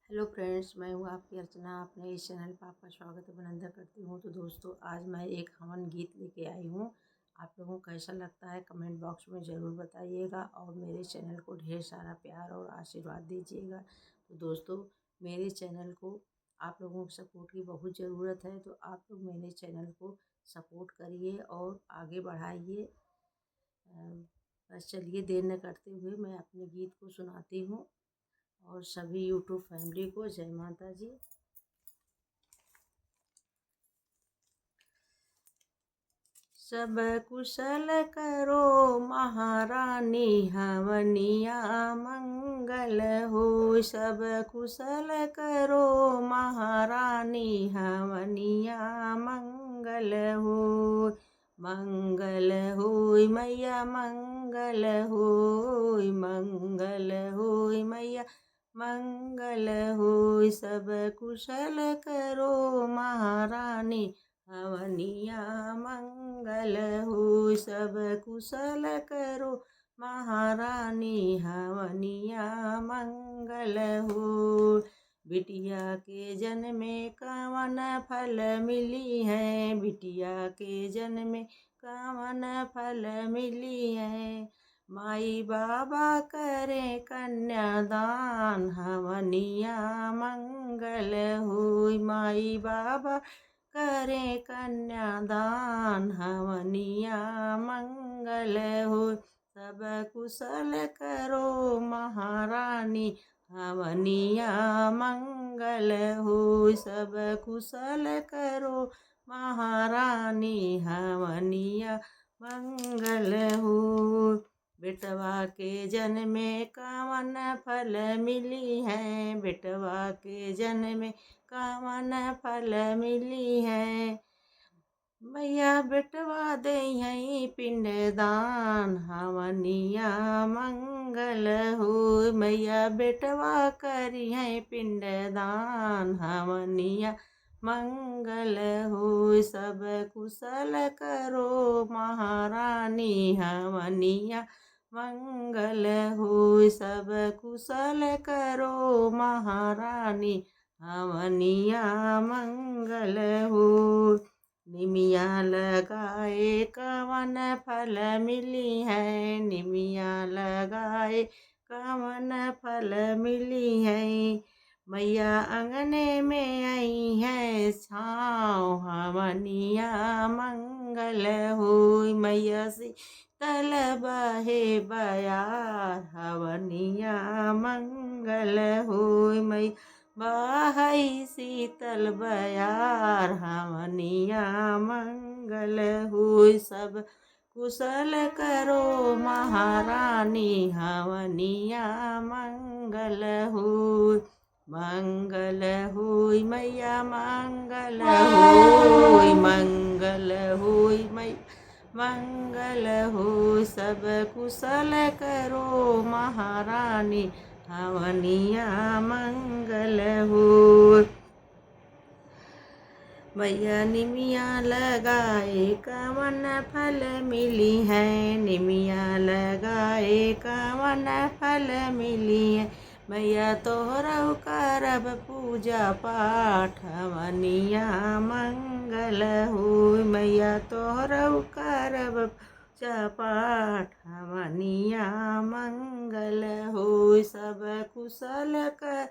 Hello friends, मैं हूँ आपकी अर्चना। अपने इस चैनल पर आपका स्वागत अभिनंदन करती हूँ। तो दोस्तों, आज मैं एक हवन गीत लेके आई हूँ। आप लोगों को कैसा लगता है कमेंट बॉक्स में ज़रूर बताइएगा और मेरे चैनल को ढेर सारा प्यार और आशीर्वाद दीजिएगा। तो दोस्तों, मेरे चैनल को आप लोगों के सपोर्ट की बहुत ज़रूरत है, तो आप लोग मेरे चैनल को सपोर्ट करिए और आगे बढ़ाइए। बस चलिए, देर न करते हुए मैं अपने गीत को सुनाती हूँ और सभी यूट्यूब फैमिली को जय माता जी। सब कुशल करो महारानी, हवनिया मंगल हो। सब कुशल करो महारानी, हवनिया मंगल हो। मंगल होय मैया मंगल होय, मंगल होय मैया मंगल होय। सब कुशल करो महारानी, हवनिया मंगल हो। सब कुशल करो महारानी, हवनिया मंगल हो। बिटिया के जन्मे कवन फल मिली है, बिटिया के जन्मे कवन फल मिली है। माई बाबा करे कन्यादान, हवनिया मंगल होय। माई बाबा करे कन्यादान, हवनिया मंगल हो। सब कुशल करो महारानी, हवनिया मंगल हो। सब कुशल करो महारानी, हवनिया मंगल हो। बेटवा के जन्मे कवन फल मिली है, बेटवा के जन्मे कवन फल मिली है। मैया बेटवा दे पिंडदान, हवनिया मंगल हो। मैया बेटवा करी है पिंडदान, हवनिया मंगल हो। सब कुशल करो महारानी, हवनिया मंगल हो। सब कुशल करो महारानी, हवनिया मंगल हो। निमिया लगाए कवन फल मिली है, निमिया लगाए कवन फल मिली है। मैया अंगने में आई है छाँव, हवनिया मंगल हो। मैया शीतल बहे बयार, हवनिया मंगल हो। मैया बहई शीतल बयार, हवनिया मंगल होय। सब कुशल करो महारानी, हवनिया मंगल होय। मंगल होय मैया मंगल होय, मंगल होय मैया मंगल हो। सब कुशल करो महारानी, हवनिया मंगल हो। मैया निमिया लगाए कवन फल मिली है, निमिया लगाए कवन फल मिली है। मैया तोहरऊ करब पूजा पाठ, हवनिया मंगल हो। मैया तोहरऊ करब पूजा पाठ, हवनिया मंगल हो। सब कुशल कर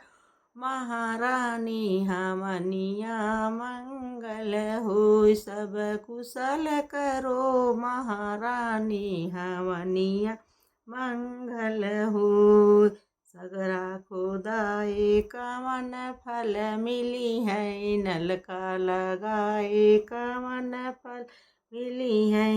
महारानी, हवनिया मंगल हो। सब कुशल करो महारानी, हवनिया मंगल हो। सगरा खोदाए कवन फल मिली है, नलका लगाए कवन फल मिली है।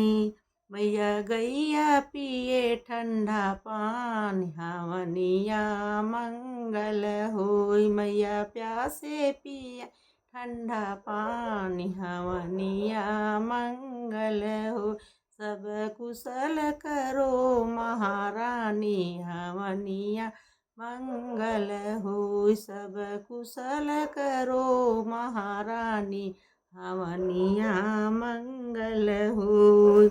मैया गैया पिए ठंडा पानी, हवनिया मंगल होय। मैया प्यासे पिए ठंडा पानी, हवनिया मंगल हो। सब कुशल करो महारानी, हवनिया मंगल हो। सब कुशल करो महारानी, हवनिया मंगल हो।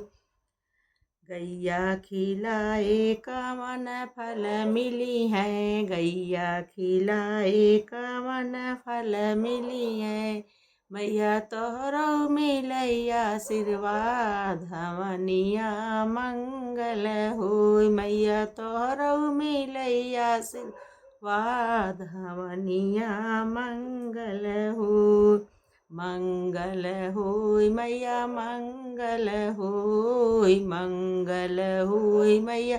गैया खिलाए कवन फल मिली है, गैया खिलाए कवन फल मिली है। मैया तोहरो मिलैया आशीर्वाद, हमनिया मंगल होय। मैया तोहरो मिलैया आशीर्वाद, हमनिया मंगल होय। मंगल होय मैया मंगल होय, मंगल होय मैया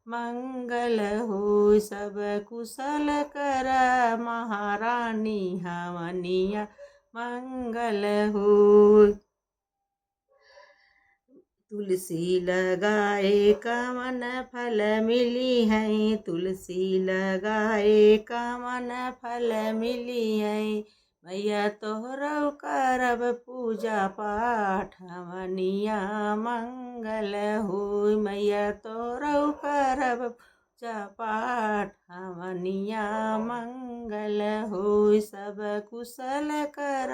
मंगल होय। सब कुशल कर महारानी, हमनिया मंगल होय। तुलसी लगाए कवन फल मिली है, तुलसी लगाए कवन फल मिली है। मैया तोहरो करब पूजा पाठ, हमनिया मंगल होय। मैया तोहरो करब पूजा पाठ, हमनिया मंगल होय। सब कुशल कर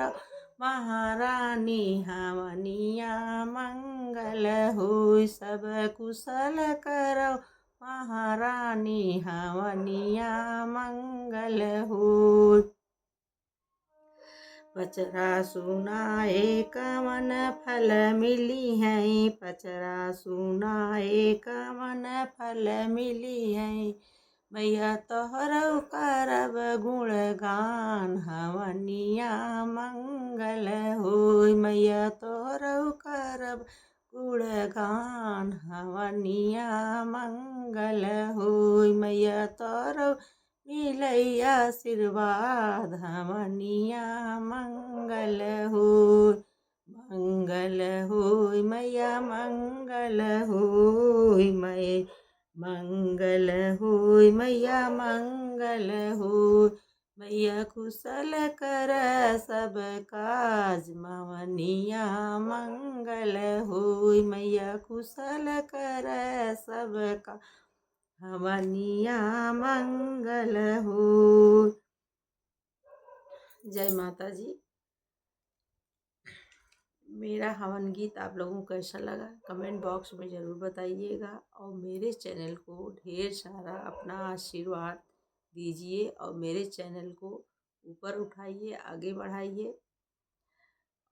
महारानी, हमनिया मंगल होय। सब कुशल करो महारानी, हमनिया मंगल होय। पचरा सुनाए कवन फल मिली है, पचरा सुनाए कवन फल मिली है। मैया तोहरो करब गुणगान, हमनिया मंगल होय। मैया तोहरो करब गुणगान, हमनिया मंगल होय। मैया तोहरो मिलैया आशीर्वाद, हमनिया मंगल होय। मंगल होय मैया मंगल होय, मंगल होय मैया मंगल होय। मैया कुशल कर सब काज, हमनिया मंगल होय। मैया कुशल कर सब काज, हमनिया मंगल होय। जय माता जी। मेरा हवन गीत आप लोगों को कैसा लगा कमेंट बॉक्स में ज़रूर बताइएगा, और मेरे चैनल को ढेर सारा अपना आशीर्वाद दीजिए, और मेरे चैनल को ऊपर उठाइए, आगे बढ़ाइए।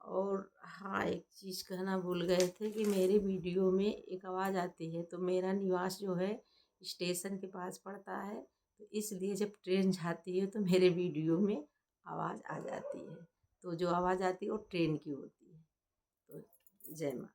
और हाँ, एक चीज़ कहना भूल गए थे कि मेरे वीडियो में एक आवाज़ आती है, तो मेरा निवास जो है स्टेशन के पास पड़ता है, तो इसलिए जब ट्रेन जाती है तो मेरे वीडियो में आवाज़ आ जाती है। तो जो आवाज़ आती है वो ट्रेन की होती है। तो जय माँ।